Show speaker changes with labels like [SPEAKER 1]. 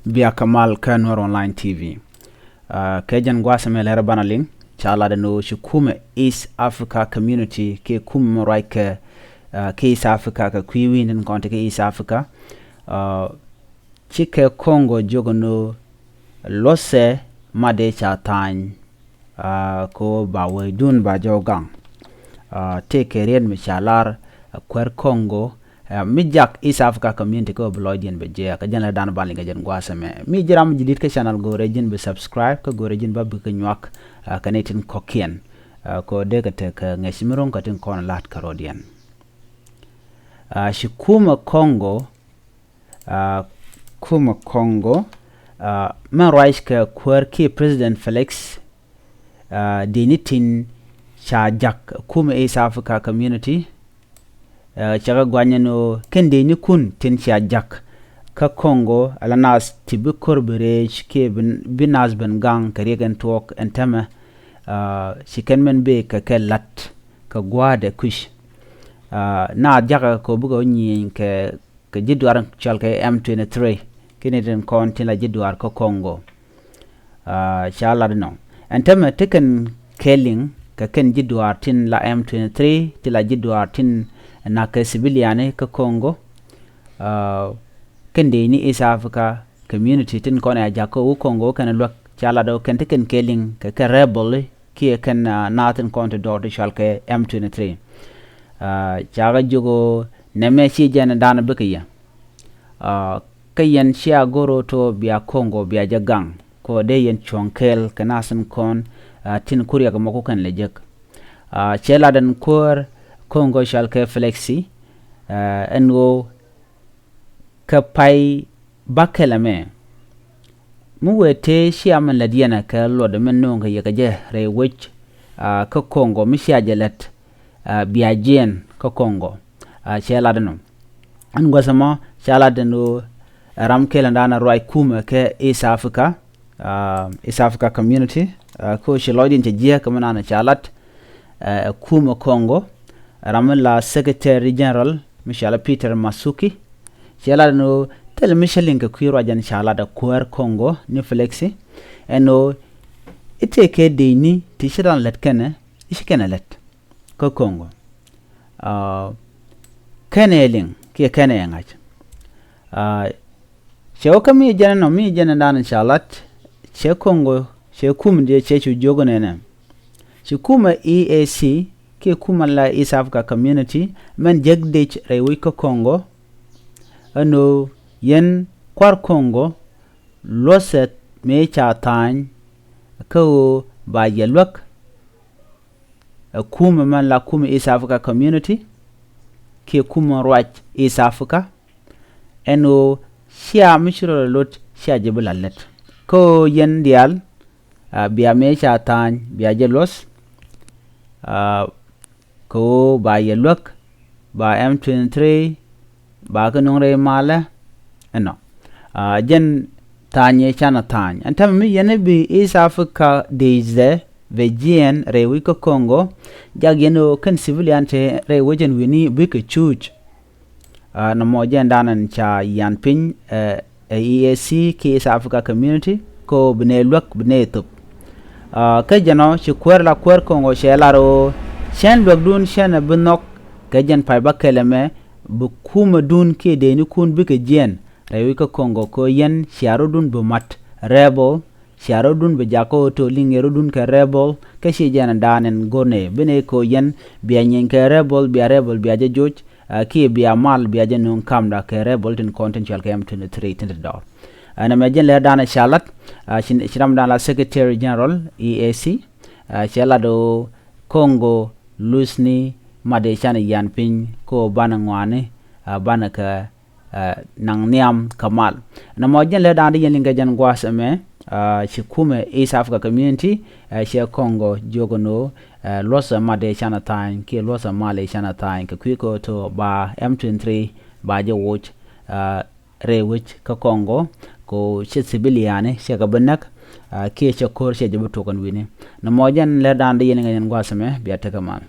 [SPEAKER 1] biaa kamal ka Nuer online TV. Kejan gwasame lera banaling chala da no shukume East Africa community ke kumme raike ke East Africa ka kwiwi nin konte ke East Africa. Chike Kɔŋgö jogo no lose made cha tany ko ba we dun ba jogang. Teke rien me chalar kwer Kɔŋgö mijak East Africa community ko bloidien be je ka jana dan bali ga jen gwasame mi jiram jidit ke channel go rejin be subscribe ko go rejin ba ke nyak kanetin kokien ko de ka te ka ngeshimiron ka tin kon lat karodian shikuma Kɔŋgö kuma Kɔŋgö man rais ka kwer ki president Felix dinitin cha jak kuma East Africa community chaga gwanyano kende ni kun tin cha jak ka Kɔŋgö alanas tibi korbere ke binas ben gang karegen talk entama shiken men be ka lat ka gwade kush na jaga ko bugo nyieny ke jidwar chalke M23 kineten kon tin la jidwar ko Kɔŋgö chala no entama teken kelling ka ken jidwar tin la M23 tila jidwar tin na ka civiliane ka Kɔŋgö kende ni East Africa community tin kona jako Kɔŋgö kan lok chala do kan teken kelling ka rebel ki kan natin konto do shalke M23 chaga jogo neme chi jana dana bekiya kayen chia goro to biaa Kɔŋgö biaa jagang ko de yen chonkel kanasan kon tin kuriya ga moko kan lejek chela dan kor Kɔŋgö shalke flexi engo kapai bakelame muwete shiaman ladiana ka lode menno ga yagaje rewech ka Kɔŋgö mishia jelet biaa jiɛn ka Kɔŋgö chela dano an gwasama chala dano ram kelanda roi kuma ke East Africa community ko shilodin tejia kamana na chalat kuma Kɔŋgö ramla secretary general mishala Peter Masuki chala no tel mishalin ka kwiro jan chala da kwer Kɔŋgö ni flexi eno iteke deni tishidan let kene ishikene let ko Kɔŋgö keneling ki kene ngach cheoka mi jana dan chalat che Kɔŋgö che kumde che jogo nene che kuma EAC ke kuma la East Africa community men jegdech rewi ko Kɔŋgö ano yen kwar Kɔŋgö loset me cha tany ko ba yelwak kuma man la kuma East Africa community ke kuma right East Africa eno shia mishiro lot shia jebulalet ko yen dial biaa me cha tany biaa jelos ko ba yelwak ba M23 ba kanongre mala eno jen tanye chana tany antam mi yene bi East Africa deze ve jiɛn rewi ko Kɔŋgö jag yeno kan civilian te rewi jen wini bi ke chuch na mo jen danan cha yan pin EAC ki East Africa community ko bne lwak bne tup ka jano chi kwer Kɔŋgö shelaro shen lwak dun shen binok ka jen pai ba keleme bu kuma dun ke deni kun bi ke jiɛn rewi ko Kɔŋgö ko yen shiaro dun bu mat rebel shiaro dun be jako to lingero dun ke rebel ke shi jana danen gone bene ko yen biaa nyen ke rebel biaa joj ki biaa mal biaa jenun kamda ke rebel tin content chal ke M23 tin do ana mejen le dana shalat shiram dana secretary general EAC shala do Kɔŋgö lusni made chana yan pin ko bana ngwane bana ka nang niam kamal na mojen le dana yen linga jan gwasame shikume East Africa community she Kɔŋgö jogono losa made chana tany ke losa male chana tany ka kwiko to ba M23 ba je watch rewich ka Kɔŋgö ko she civiliane she ka benak ke she kor she jibuto kan wini na mojen le dan de yen ngan gwasame biya ta kamal